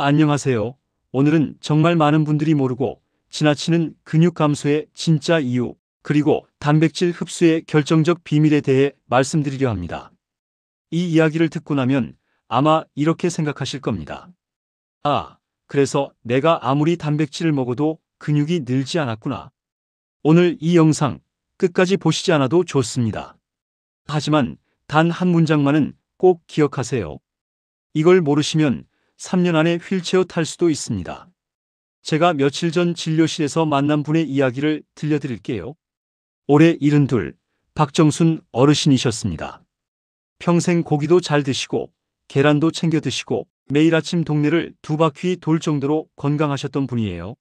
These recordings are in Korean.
안녕하세요. 오늘은 정말 많은 분들이 모르고 지나치는 근육 감소의 진짜 이유, 그리고 단백질 흡수의 결정적 비밀에 대해 말씀드리려 합니다. 이 이야기를 듣고 나면 아마 이렇게 생각하실 겁니다. 아, 그래서 내가 아무리 단백질을 먹어도 근육이 늘지 않았구나. 오늘 이 영상 끝까지 보시지 않아도 좋습니다. 하지만 단 한 문장만은 꼭 기억하세요. 이걸 모르시면 3년 안에 휠체어 탈 수도 있습니다. 제가 며칠 전 진료실에서 만난 분의 이야기를 들려드릴게요. 올해 72, 박정순 어르신이셨습니다. 평생 고기도 잘 드시고 계란도 챙겨 드시고 매일 아침 동네를 2바퀴 돌 정도로 건강하셨던 분이에요.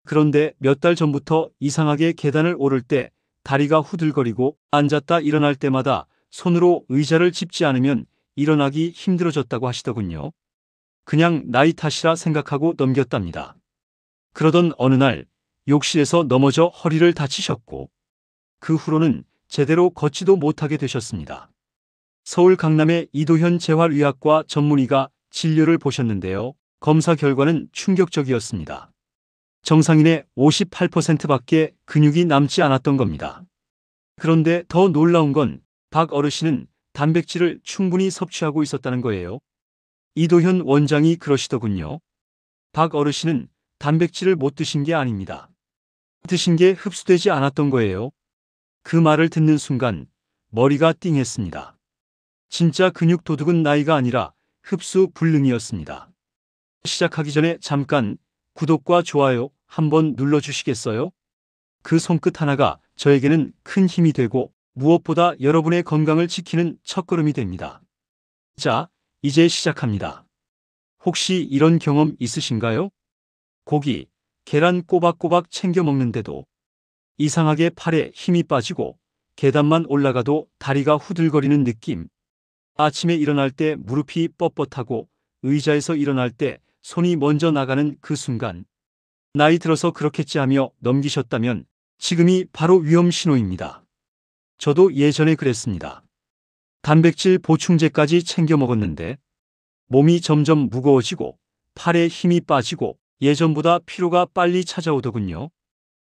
그런데 몇 달 전부터 이상하게 계단을 오를 때 다리가 후들거리고 앉았다 일어날 때마다 손으로 의자를 짚지 않으면 일어나기 힘들어졌다고 하시더군요. 그냥 나이 탓이라 생각하고 넘겼답니다. 그러던 어느 날 욕실에서 넘어져 허리를 다치셨고 그 후로는 제대로 걷지도 못하게 되셨습니다. 서울 강남의 이도현 재활의학과 전문의가 진료를 보셨는데요. 검사 결과는 충격적이었습니다. 정상인의 58%밖에 근육이 남지 않았던 겁니다. 그런데 더 놀라운 건 박 어르신은 단백질을 충분히 섭취하고 있었다는 거예요. 이도현 원장이 그러시더군요. 박 어르신은 단백질을 못 드신 게 아닙니다. 드신 게 흡수되지 않았던 거예요. 그 말을 듣는 순간 머리가 띵했습니다. 진짜 근육 도둑은 나이가 아니라 흡수 불능이었습니다. 시작하기 전에 잠깐 구독과 좋아요 한번 눌러주시겠어요? 그 손끝 하나가 저에게는 큰 힘이 되고 무엇보다 여러분의 건강을 지키는 첫걸음이 됩니다. 자, 이제 시작합니다. 혹시 이런 경험 있으신가요? 고기, 계란 꼬박꼬박 챙겨 먹는데도 이상하게 팔에 힘이 빠지고 계단만 올라가도 다리가 후들거리는 느낌. 아침에 일어날 때 무릎이 뻣뻣하고 의자에서 일어날 때 손이 먼저 나가는 그 순간. 나이 들어서 그렇겠지 하며 넘기셨다면 지금이 바로 위험 신호입니다. 저도 예전에 그랬습니다. 단백질 보충제까지 챙겨 먹었는데 몸이 점점 무거워지고 팔에 힘이 빠지고 예전보다 피로가 빨리 찾아오더군요.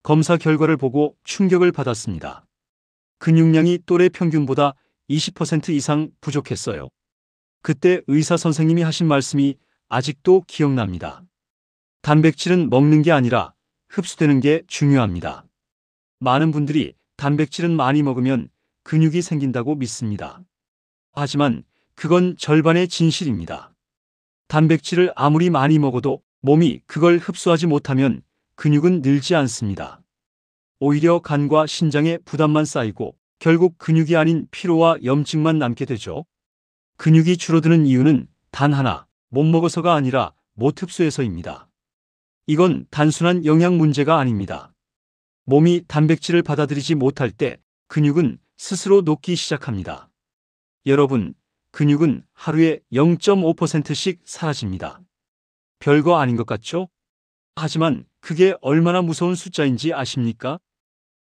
검사 결과를 보고 충격을 받았습니다. 근육량이 또래 평균보다 20% 이상 부족했어요. 그때 의사 선생님이 하신 말씀이 아직도 기억납니다. 단백질은 먹는 게 아니라 흡수되는 게 중요합니다. 많은 분들이 단백질은 많이 먹으면 근육이 생긴다고 믿습니다. 하지만 그건 절반의 진실입니다. 단백질을 아무리 많이 먹어도 몸이 그걸 흡수하지 못하면 근육은 늘지 않습니다. 오히려 간과 신장에 부담만 쌓이고 결국 근육이 아닌 피로와 염증만 남게 되죠. 근육이 줄어드는 이유는 단 하나, 못 먹어서가 아니라 못 흡수해서입니다. 이건 단순한 영양 문제가 아닙니다. 몸이 단백질을 받아들이지 못할 때 근육은 스스로 녹기 시작합니다. 여러분, 근육은 하루에 0.5%씩 사라집니다. 별거 아닌 것 같죠? 하지만 그게 얼마나 무서운 숫자인지 아십니까?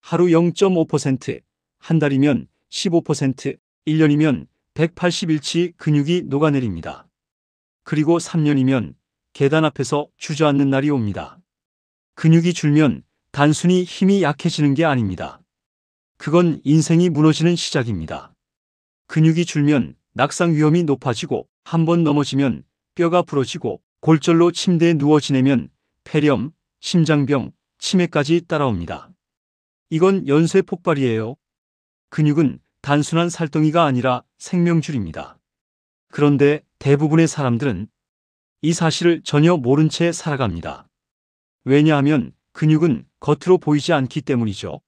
하루 0.5%, 한 달이면 15%, 1년이면 180일치 근육이 녹아내립니다. 그리고 3년이면 계단 앞에서 주저앉는 날이 옵니다. 근육이 줄면 단순히 힘이 약해지는 게 아닙니다. 그건 인생이 무너지는 시작입니다. 근육이 줄면 낙상 위험이 높아지고 한 번 넘어지면 뼈가 부러지고 골절로 침대에 누워 지내면 폐렴, 심장병, 치매까지 따라옵니다. 이건 연쇄 폭발이에요. 근육은 단순한 살덩이가 아니라 생명줄입니다. 그런데 대부분의 사람들은 이 사실을 전혀 모른 채 살아갑니다. 왜냐하면 근육은 겉으로 보이지 않기 때문이죠.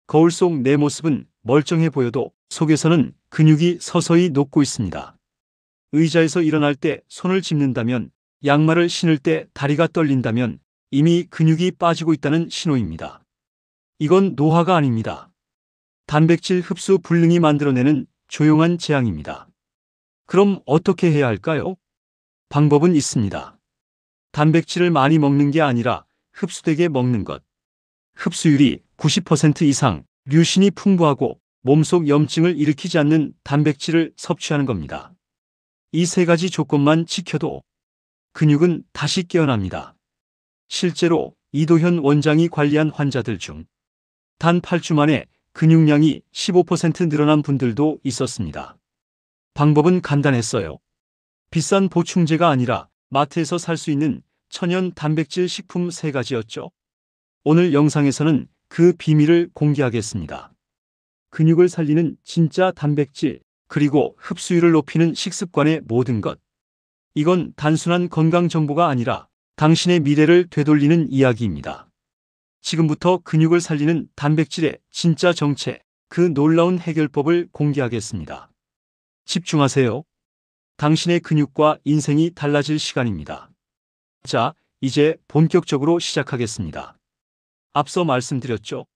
거울 속 내 모습은 멀쩡해 보여도 속에서는 근육이 서서히 녹고 있습니다. 의자에서 일어날 때 손을 짚는다면, 양말을 신을 때 다리가 떨린다면 이미 근육이 빠지고 있다는 신호입니다. 이건 노화가 아닙니다. 단백질 흡수 불능이 만들어내는 조용한 재앙입니다. 그럼 어떻게 해야 할까요? 방법은 있습니다. 단백질을 많이 먹는 게 아니라 흡수되게 먹는 것. 흡수율이 90% 이상, 류신이 풍부하고 몸속 염증을 일으키지 않는 단백질을 섭취하는 겁니다. 이 세 가지 조건만 지켜도 근육은 다시 깨어납니다. 실제로 이도현 원장이 관리한 환자들 중 단 8주 만에 근육량이 15% 늘어난 분들도 있었습니다. 방법은 간단했어요. 비싼 보충제가 아니라 마트에서 살 수 있는 천연 단백질 식품 3가지였죠. 오늘 영상에서는 그 비밀을 공개하겠습니다. 근육을 살리는 진짜 단백질, 그리고 흡수율을 높이는 식습관의 모든 것. 이건 단순한 건강 정보가 아니라 당신의 미래를 되돌리는 이야기입니다. 지금부터 근육을 살리는 단백질의 진짜 정체, 그 놀라운 해결법을 공개하겠습니다. 집중하세요. 당신의 근육과 인생이 달라질 시간입니다. 자, 이제 본격적으로 시작하겠습니다. 앞서 말씀드렸죠.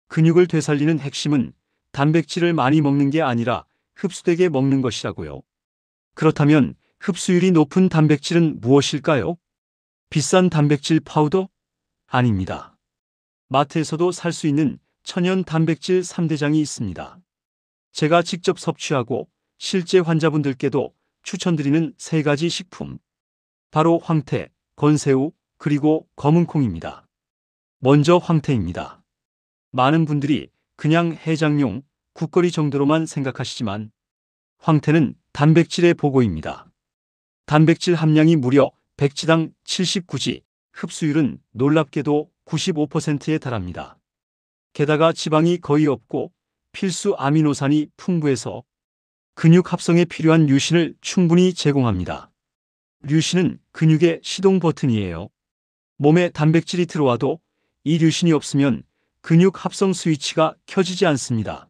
근육을 되살리는 핵심은 단백질을 많이 먹는 게 아니라 흡수되게 먹는 것이라고요. 그렇다면 흡수율이 높은 단백질은 무엇일까요? 비싼 단백질 파우더? 아닙니다. 마트에서도 살 수 있는 천연 단백질 3대장이 있습니다. 제가 직접 섭취하고 실제 환자분들께도 추천드리는 3가지 식품. 바로 황태, 건새우, 그리고 검은콩입니다. 먼저 황태입니다. 많은 분들이 그냥 해장용, 국거리 정도로만 생각하시지만 황태는 단백질의 보고입니다. 단백질 함량이 무려 100지당 79지, 흡수율은 놀랍게도 95%에 달합니다. 게다가 지방이 거의 없고 필수 아미노산이 풍부해서 근육 합성에 필요한 류신을 충분히 제공합니다. 류신은 근육의 시동 버튼이에요. 몸에 단백질이 들어와도 이 류신이 없으면 근육 합성 스위치가 켜지지 않습니다.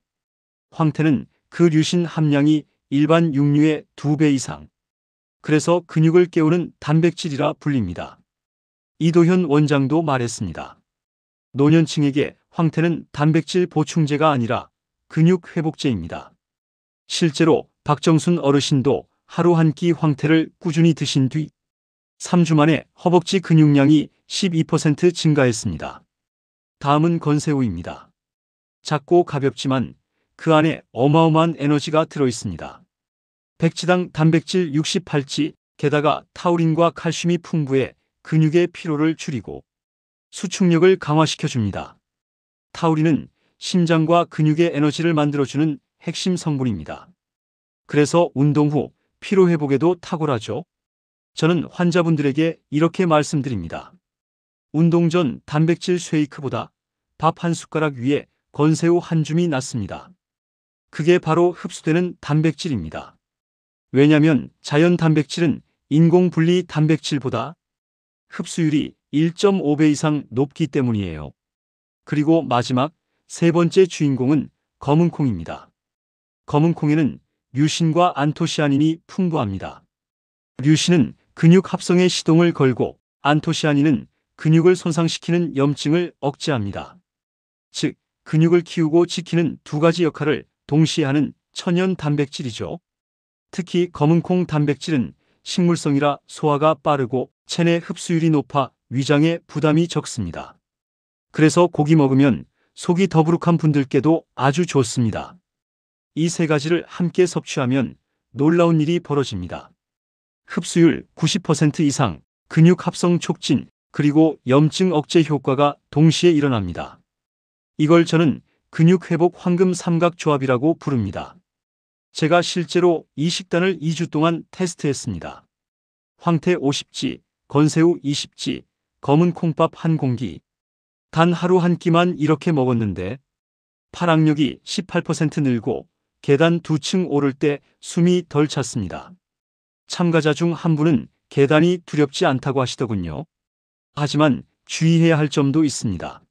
황태는 그 류신 함량이 일반 육류의 2배 이상. 그래서 근육을 깨우는 단백질이라 불립니다. 이도현 원장도 말했습니다. 노년층에게 황태는 단백질 보충제가 아니라 근육 회복제입니다. 실제로 박정순 어르신도 하루 한 끼 황태를 꾸준히 드신 뒤 3주 만에 허벅지 근육량이 12% 증가했습니다. 다음은 건새우입니다. 작고 가볍지만 그 안에 어마어마한 에너지가 들어있습니다. 백지당 단백질 68지, 게다가 타우린과 칼슘이 풍부해 근육의 피로를 줄이고 수축력을 강화시켜줍니다. 타우린은 심장과 근육의 에너지를 만들어주는 핵심 성분입니다. 그래서 운동 후 피로 회복에도 탁월하죠. 저는 환자분들에게 이렇게 말씀드립니다. 운동 전 단백질 쉐이크보다 밥 한 숟가락 위에 건새우 한 줌이 낫습니다. 그게 바로 흡수되는 단백질입니다. 왜냐면 자연 단백질은 인공 분리 단백질보다 흡수율이 1.5배 이상 높기 때문이에요. 그리고 마지막 3번째 주인공은 검은콩입니다. 검은콩에는 류신과 안토시아닌이 풍부합니다. 류신은 근육 합성의 시동을 걸고 안토시아닌은 근육을 손상시키는 염증을 억제합니다. 즉, 근육을 키우고 지키는 2가지 역할을 동시에 하는 천연 단백질이죠. 특히 검은콩 단백질은 식물성이라 소화가 빠르고 체내 흡수율이 높아 위장에 부담이 적습니다. 그래서 고기 먹으면 속이 더부룩한 분들께도 아주 좋습니다. 이 3가지를 함께 섭취하면 놀라운 일이 벌어집니다. 흡수율 90% 이상, 근육 합성 촉진, 그리고 염증 억제 효과가 동시에 일어납니다. 이걸 저는 근육 회복 황금 삼각 조합이라고 부릅니다. 제가 실제로 이 식단을 2주 동안 테스트했습니다. 황태 50지, 건새우 20지, 검은 콩밥 한 공기. 단 하루 한 끼만 이렇게 먹었는데 팔악력이 18% 늘고 계단 2층 오를 때 숨이 덜 찼습니다. 참가자 중 한 분은 계단이 두렵지 않다고 하시더군요. 하지만 주의해야 할 점도 있습니다.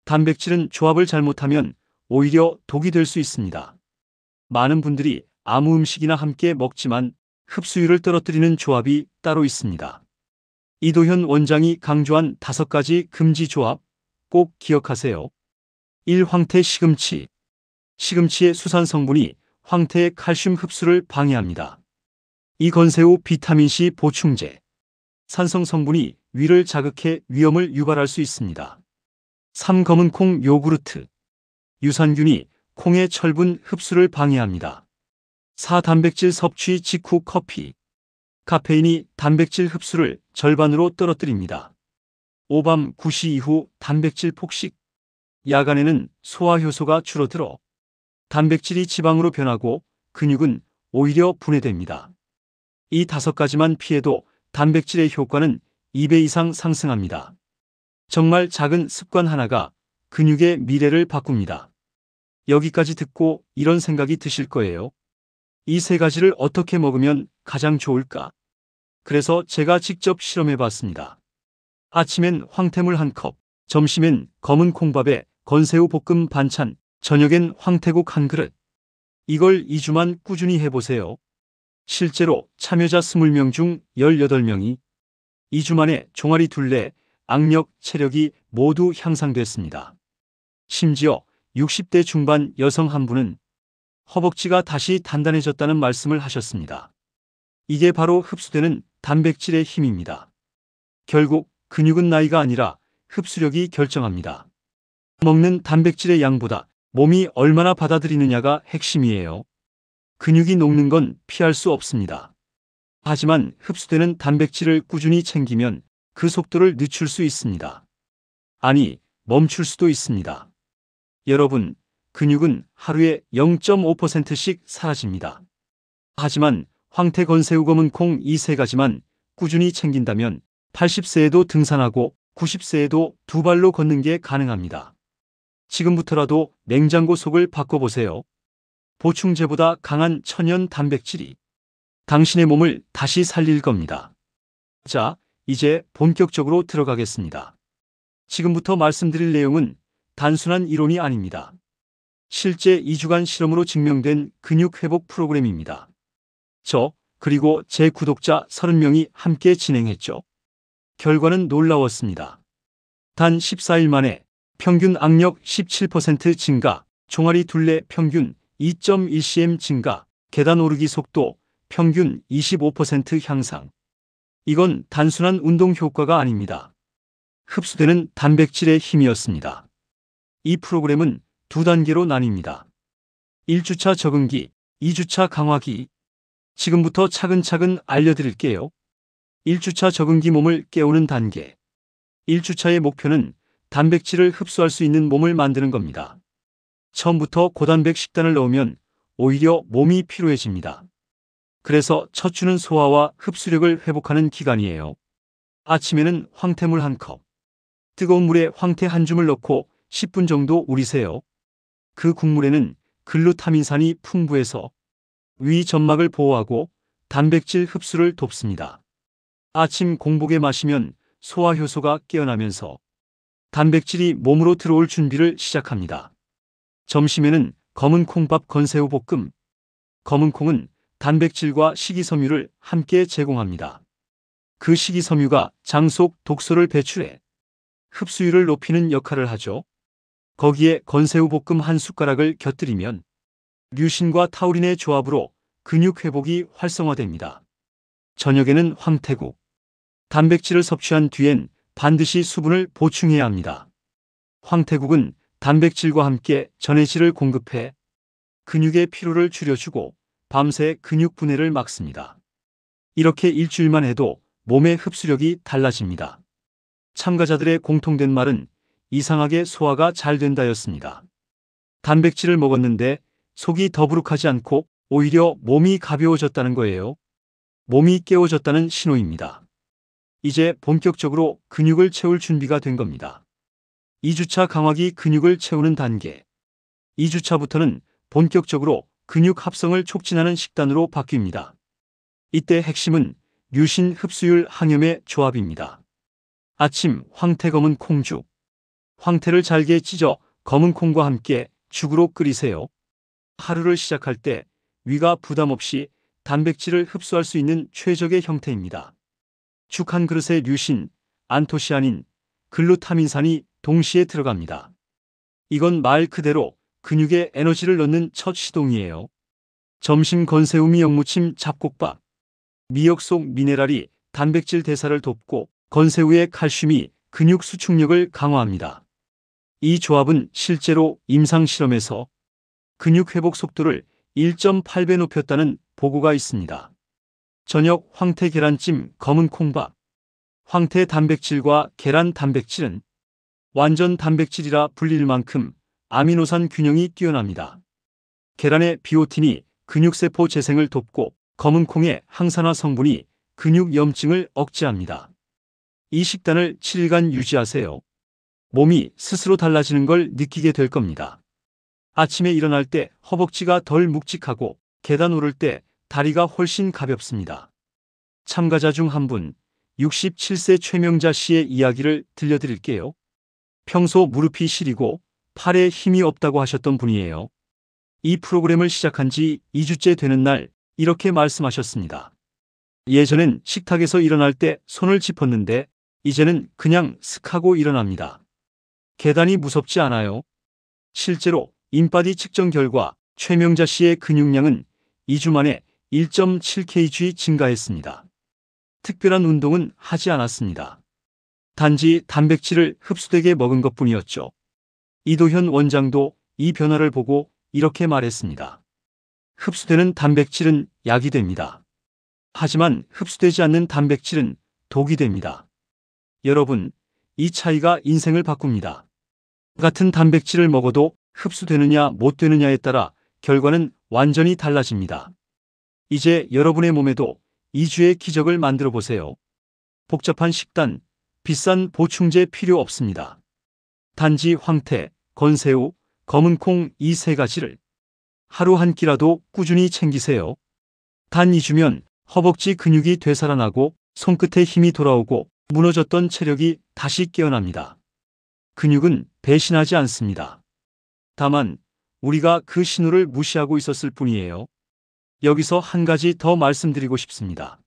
단백질은 조합을 잘못하면 오히려 독이 될 수 있습니다. 많은 분들이 아무 음식이나 함께 먹지만 흡수율을 떨어뜨리는 조합이 따로 있습니다. 이도현 원장이 강조한 5가지 금지 조합 꼭 기억하세요. 1. 황태 시금치. 시금치의 수산 성분이 황태의 칼슘 흡수를 방해합니다. 2. 건새우 비타민C 보충제. 산성 성분이 위를 자극해 위염을 유발할 수 있습니다. 3. 검은콩 요구르트. 유산균이 콩의 철분 흡수를 방해합니다. 4. 단백질 섭취 직후 커피. 카페인이 단백질 흡수를 절반으로 떨어뜨립니다. 오밤 9시 이후 단백질 폭식. 야간에는 소화 효소가 줄어들어 단백질이 지방으로 변하고 근육은 오히려 분해됩니다. 이 5가지만 피해도 단백질의 효과는 2배 이상 상승합니다. 정말 작은 습관 하나가 근육의 미래를 바꿉니다. 여기까지 듣고 이런 생각이 드실 거예요. 이 3가지를 어떻게 먹으면 가장 좋을까? 그래서 제가 직접 실험해 봤습니다. 아침엔 황태물 1컵, 점심엔 검은 콩밥에 건새우 볶음 반찬, 저녁엔 황태국 1그릇. 이걸 2주만 꾸준히 해보세요. 실제로 참여자 20명 중 18명이 2주 만에 종아리 둘레, 악력, 체력이 모두 향상됐습니다. 심지어 60대 중반 여성 한 분은 허벅지가 다시 단단해졌다는 말씀을 하셨습니다. 이게 바로 흡수되는 단백질의 힘입니다. 결국 근육은 나이가 아니라 흡수력이 결정합니다. 먹는 단백질의 양보다 몸이 얼마나 받아들이느냐가 핵심이에요. 근육이 녹는 건 피할 수 없습니다. 하지만 흡수되는 단백질을 꾸준히 챙기면 그 속도를 늦출 수 있습니다. 아니, 멈출 수도 있습니다. 여러분, 근육은 하루에 0.5%씩 사라집니다. 하지만 황태, 건새우, 검은 콩 이 3가지만 꾸준히 챙긴다면 80세에도 등산하고 90세에도 2발로 걷는 게 가능합니다. 지금부터라도 냉장고 속을 바꿔보세요. 보충제보다 강한 천연 단백질이 당신의 몸을 다시 살릴 겁니다. 자, 이제 본격적으로 들어가겠습니다. 지금부터 말씀드릴 내용은 단순한 이론이 아닙니다. 실제 2주간 실험으로 증명된 근육 회복 프로그램입니다. 그리고 제 구독자 30명이 함께 진행했죠. 결과는 놀라웠습니다. 단 14일 만에 평균 악력 17% 증가, 종아리 둘레 평균 2.1cm 증가, 계단 오르기 속도 평균 25% 향상. 이건 단순한 운동 효과가 아닙니다. 흡수되는 단백질의 힘이었습니다. 이 프로그램은 2단계로 나뉩니다. 1주차 적응기, 2주차 강화기. 지금부터 차근차근 알려드릴게요. 1주차 적응기, 몸을 깨우는 단계. 1주차의 목표는 단백질을 흡수할 수 있는 몸을 만드는 겁니다. 처음부터 고단백 식단을 넣으면 오히려 몸이 피로해집니다. 그래서 첫 주는 소화와 흡수력을 회복하는 기간이에요. 아침에는 황태물 1컵. 뜨거운 물에 황태 1줌을 넣고 10분 정도 우리세요. 그 국물에는 글루타민산이 풍부해서 위 점막을 보호하고 단백질 흡수를 돕습니다. 아침 공복에 마시면 소화 효소가 깨어나면서 단백질이 몸으로 들어올 준비를 시작합니다. 점심에는 검은 콩밥, 건새우 볶음. 검은 콩은 단백질과 식이섬유를 함께 제공합니다. 그 식이섬유가 장 속 독소를 배출해 흡수율을 높이는 역할을 하죠. 거기에 건새우 볶음 1숟가락을 곁들이면 류신과 타우린의 조합으로 근육 회복이 활성화됩니다. 저녁에는 황태국. 단백질을 섭취한 뒤엔 반드시 수분을 보충해야 합니다. 황태국은 단백질과 함께 전해질을 공급해 근육의 피로를 줄여주고 밤새 근육 분해를 막습니다. 이렇게 일주일만 해도 몸의 흡수력이 달라집니다. 참가자들의 공통된 말은 이상하게 소화가 잘 된다였습니다. 단백질을 먹었는데 속이 더부룩하지 않고 오히려 몸이 가벼워졌다는 거예요. 몸이 깨워졌다는 신호입니다. 이제 본격적으로 근육을 채울 준비가 된 겁니다. 2주차 강화기, 근육을 채우는 단계. 2주차부터는 본격적으로 근육 합성을 촉진하는 식단으로 바뀝니다. 이때 핵심은 류신 흡수율 항염의 조합입니다. 아침 황태, 검은 콩죽. 황태를 잘게 찢어 검은 콩과 함께 죽으로 끓이세요. 하루를 시작할 때 위가 부담 없이 단백질을 흡수할 수 있는 최적의 형태입니다. 죽 한 그릇에 류신, 안토시아닌, 글루타민산이 동시에 들어갑니다. 이건 말 그대로 근육에 에너지를 넣는 첫 시동이에요. 점심 건새우 미역무침, 잡곡밥. 미역 속 미네랄이 단백질 대사를 돕고 건새우의 칼슘이 근육 수축력을 강화합니다. 이 조합은 실제로 임상 실험에서 근육 회복 속도를 1.8배 높였다는 보고가 있습니다. 저녁 황태 계란찜 검은 콩밥. 황태 단백질과 계란 단백질은 완전 단백질이라 불릴 만큼 아미노산 균형이 뛰어납니다. 계란의 비오틴이 근육세포 재생을 돕고 검은 콩의 항산화 성분이 근육 염증을 억제합니다. 이 식단을 7일간 유지하세요. 몸이 스스로 달라지는 걸 느끼게 될 겁니다. 아침에 일어날 때 허벅지가 덜 묵직하고 계단 오를 때 다리가 훨씬 가볍습니다. 참가자 중 한 분, 67세 최명자 씨의 이야기를 들려드릴게요. 평소 무릎이 시리고 팔에 힘이 없다고 하셨던 분이에요. 이 프로그램을 시작한 지 2주째 되는 날 이렇게 말씀하셨습니다. 예전엔 식탁에서 일어날 때 손을 짚었는데 이제는 그냥 슥 하고 일어납니다. 계단이 무섭지 않아요. 실제로 인바디 측정 결과 최명자 씨의 근육량은 2주 만에 1.7kg 증가했습니다. 특별한 운동은 하지 않았습니다. 단지 단백질을 흡수되게 먹은 것뿐이었죠. 이도현 원장도 이 변화를 보고 이렇게 말했습니다. 흡수되는 단백질은 약이 됩니다. 하지만 흡수되지 않는 단백질은 독이 됩니다. 여러분, 이 차이가 인생을 바꿉니다. 같은 단백질을 먹어도 흡수되느냐 못 되느냐에 따라 결과는 완전히 달라집니다. 이제 여러분의 몸에도 2주의 기적을 만들어 보세요. 복잡한 식단, 비싼 보충제 필요 없습니다. 단지 황태, 건새우, 검은 콩 이 세 가지를 하루 한 끼라도 꾸준히 챙기세요. 단 2주면 허벅지 근육이 되살아나고 손끝에 힘이 돌아오고 무너졌던 체력이 다시 깨어납니다. 근육은 배신하지 않습니다. 다만 우리가 그 신호를 무시하고 있었을 뿐이에요. 여기서 한 가지 더 말씀드리고 싶습니다.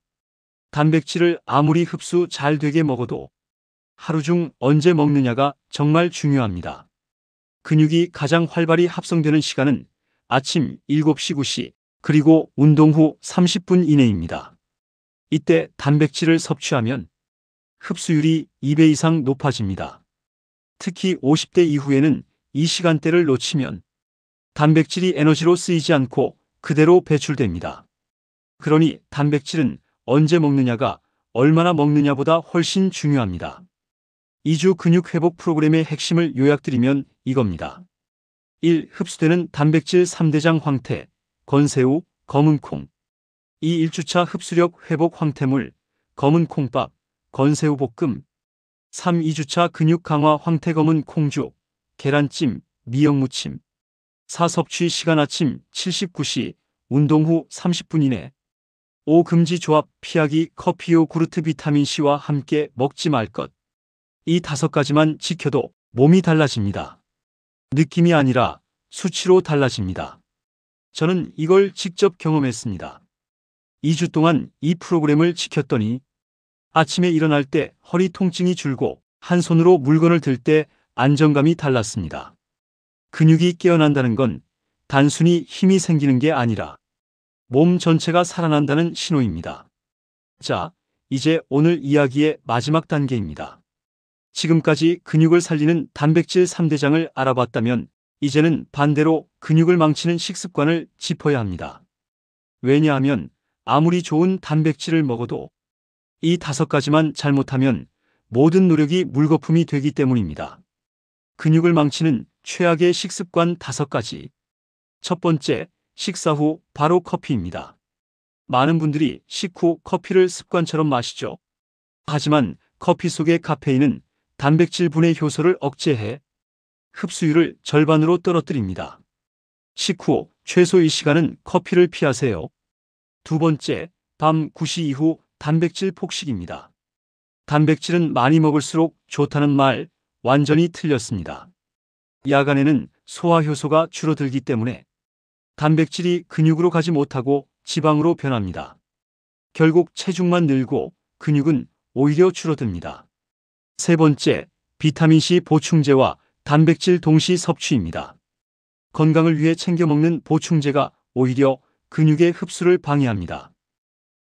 단백질을 아무리 흡수 잘 되게 먹어도 하루 중 언제 먹느냐가 정말 중요합니다. 근육이 가장 활발히 합성되는 시간은 아침 7시 9시 그리고 운동 후 30분 이내입니다. 이때 단백질을 섭취하면 흡수율이 2배 이상 높아집니다. 특히 50대 이후에는 이 시간대를 놓치면 단백질이 에너지로 쓰이지 않고 그대로 배출됩니다. 그러니 단백질은 언제 먹느냐가 얼마나 먹느냐보다 훨씬 중요합니다. 2주 근육 회복 프로그램의 핵심을 요약드리면 이겁니다. 1. 흡수되는 단백질 3대장 황태, 건새우, 검은 콩. 2. 1주차 흡수력 회복 황태물, 검은 콩밥, 건새우 볶음. 3. 2주차 근육 강화 황태 검은 콩죽, 계란찜, 미역무침. 4. 섭취 시간 아침 79시, 운동 후 30분 이내. 5. 금지 조합 피하기 커피 요구르트 비타민C와 함께 먹지 말 것. 이 5가지만 지켜도 몸이 달라집니다. 느낌이 아니라 수치로 달라집니다. 저는 이걸 직접 경험했습니다. 2주 동안 이 프로그램을 지켰더니 아침에 일어날 때 허리 통증이 줄고 한 손으로 물건을 들 때 안정감이 달랐습니다. 근육이 깨어난다는 건 단순히 힘이 생기는 게 아니라 몸 전체가 살아난다는 신호입니다. 자, 이제 오늘 이야기의 마지막 단계입니다. 지금까지 근육을 살리는 단백질 3대장을 알아봤다면 이제는 반대로 근육을 망치는 식습관을 짚어야 합니다. 왜냐하면 아무리 좋은 단백질을 먹어도 이 5가지만 잘못하면 모든 노력이 물거품이 되기 때문입니다. 근육을 망치는 최악의 식습관 5가지. 첫 번째, 식사 후 바로 커피입니다. 많은 분들이 식후 커피를 습관처럼 마시죠. 하지만 커피 속의 카페인은 단백질 분해 효소를 억제해 흡수율을 절반으로 떨어뜨립니다. 식후 최소 1시간은 커피를 피하세요. 두 번째, 밤 9시 이후 단백질 폭식입니다. 단백질은 많이 먹을수록 좋다는 말 완전히 틀렸습니다. 야간에는 소화 효소가 줄어들기 때문에 단백질이 근육으로 가지 못하고 지방으로 변합니다. 결국 체중만 늘고 근육은 오히려 줄어듭니다. 세 번째, 비타민C 보충제와 단백질 동시 섭취입니다. 건강을 위해 챙겨 먹는 보충제가 오히려 근육의 흡수를 방해합니다.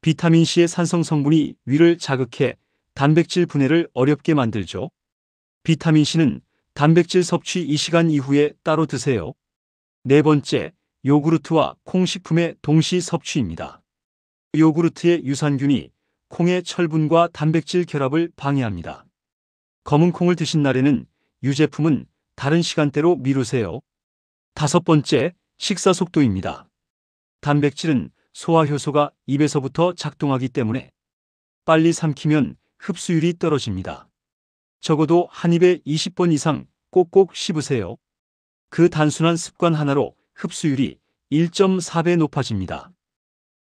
비타민C의 산성 성분이 위를 자극해 단백질 분해를 어렵게 만들죠. 비타민C는 단백질 섭취 2시간 이후에 따로 드세요. 네 번째, 요구르트와 콩식품의 동시 섭취입니다. 요구르트의 유산균이 콩의 철분과 단백질 결합을 방해합니다. 검은 콩을 드신 날에는 유제품은 다른 시간대로 미루세요. 5번째, 식사 속도입니다. 단백질은 소화 효소가 입에서부터 작동하기 때문에 빨리 삼키면 흡수율이 떨어집니다. 적어도 한 입에 20번 이상 꼭꼭 씹으세요. 그 단순한 습관 하나로 흡수율이 1.4배 높아집니다.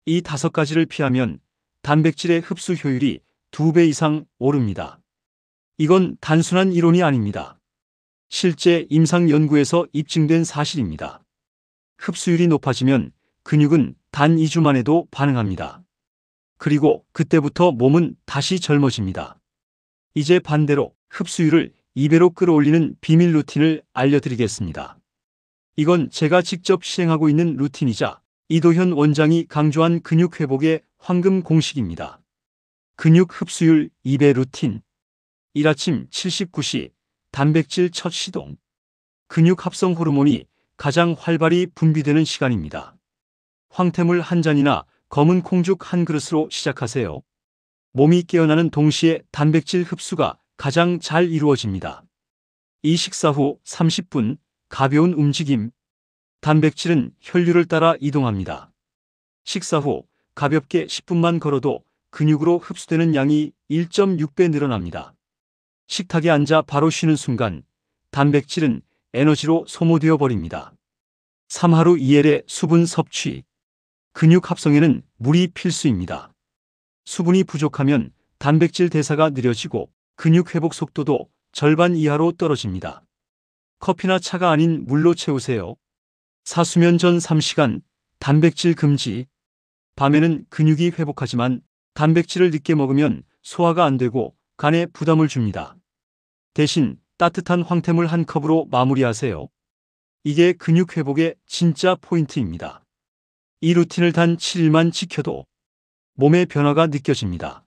이 5가지를 피하면 단백질의 흡수 효율이 2배 이상 오릅니다. 이건 단순한 이론이 아닙니다. 실제 임상 연구에서 입증된 사실입니다. 흡수율이 높아지면 근육은 단 2주 만에도 반응합니다. 그리고 그때부터 몸은 다시 젊어집니다. 이제 반대로 흡수율을 2배로 끌어올리는 비밀 루틴을 알려드리겠습니다. 이건 제가 직접 시행하고 있는 루틴이자 이도현 원장이 강조한 근육 회복의 황금 공식입니다. 근육 흡수율 2배 루틴. 1아침 79시 단백질 첫 시동. 근육 합성 호르몬이 가장 활발히 분비되는 시간입니다. 황태물 한 잔이나 검은 콩죽 한 그릇으로 시작하세요. 몸이 깨어나는 동시에 단백질 흡수가 가장 잘 이루어집니다. 이 식사 후 30분 가벼운 움직임. 단백질은 혈류를 따라 이동합니다. 식사 후 가볍게 10분만 걸어도 근육으로 흡수되는 양이 1.6배 늘어납니다. 식탁에 앉아 바로 쉬는 순간 단백질은 에너지로 소모되어 버립니다. 3하루 2일의 수분 섭취. 근육 합성에는 물이 필수입니다. 수분이 부족하면 단백질 대사가 느려지고 근육 회복 속도도 절반 이하로 떨어집니다. 커피나 차가 아닌 물로 채우세요. 사수면 전 3시간 단백질 금지. 밤에는 근육이 회복하지만 단백질을 늦게 먹으면 소화가 안 되고 간에 부담을 줍니다. 대신 따뜻한 황태물 한 컵으로 마무리하세요. 이게 근육 회복의 진짜 포인트입니다. 이 루틴을 단 7일만 지켜도 몸의 변화가 느껴집니다.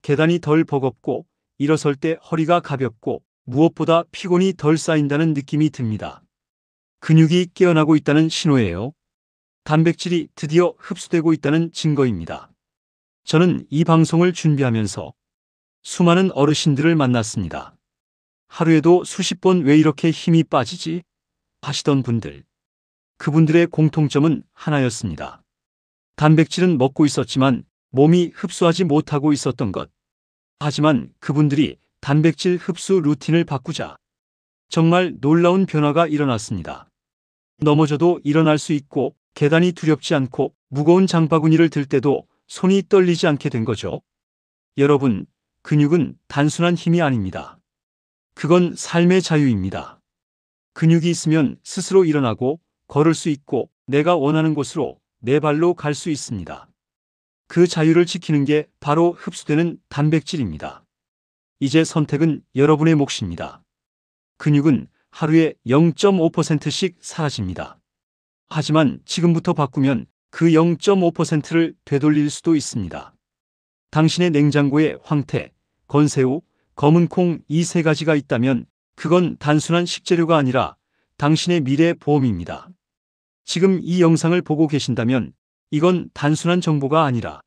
계단이 덜 버겁고 일어설 때 허리가 가볍고 무엇보다 피곤이 덜 쌓인다는 느낌이 듭니다. 근육이 깨어나고 있다는 신호예요. 단백질이 드디어 흡수되고 있다는 증거입니다. 저는 이 방송을 준비하면서 수많은 어르신들을 만났습니다. 하루에도 수십 번 왜 이렇게 힘이 빠지지? 하시던 분들. 그분들의 공통점은 하나였습니다. 단백질은 먹고 있었지만 몸이 흡수하지 못하고 있었던 것. 하지만 그분들이 단백질 흡수 루틴을 바꾸자 정말 놀라운 변화가 일어났습니다. 넘어져도 일어날 수 있고 계단이 두렵지 않고 무거운 장바구니를 들 때도 손이 떨리지 않게 된 거죠. 여러분, 근육은 단순한 힘이 아닙니다. 그건 삶의 자유입니다. 근육이 있으면 스스로 일어나고 걸을 수 있고 내가 원하는 곳으로 내 발로 갈 수 있습니다. 그 자유를 지키는 게 바로 흡수되는 단백질입니다. 이제 선택은 여러분의 몫입니다. 근육은 하루에 0.5%씩 사라집니다. 하지만 지금부터 바꾸면 그 0.5%를 되돌릴 수도 있습니다. 당신의 냉장고에 황태, 건새우, 검은 콩 이 3가지가 있다면 그건 단순한 식재료가 아니라 당신의 미래 보험입니다. 지금 이 영상을 보고 계신다면 이건 단순한 정보가 아니라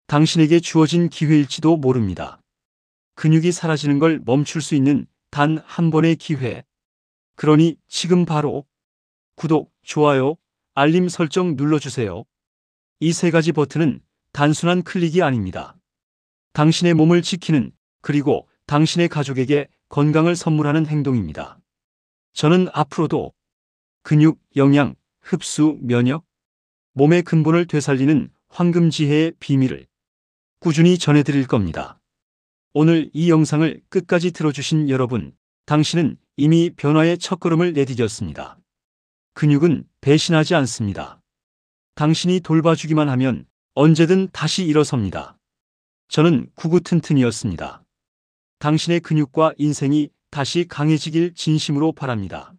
당신에게 주어진 기회일지도 모릅니다. 근육이 사라지는 걸 멈출 수 있는 단 한 번의 기회. 그러니 지금 바로 구독, 좋아요, 알림 설정 눌러주세요. 이 3가지 버튼은 단순한 클릭이 아닙니다. 당신의 몸을 지키는 그리고 당신의 가족에게 건강을 선물하는 행동입니다. 저는 앞으로도 근육, 영양, 흡수, 면역, 몸의 근본을 되살리는 황금지혜의 비밀을 꾸준히 전해드릴 겁니다. 오늘 이 영상을 끝까지 들어주신 여러분, 당신은 이미 변화의 첫걸음을 내디뎠습니다. 근육은 배신하지 않습니다. 당신이 돌봐주기만 하면 언제든 다시 일어섭니다. 저는 구구튼튼이었습니다. 당신의 근육과 인생이 다시 강해지길 진심으로 바랍니다.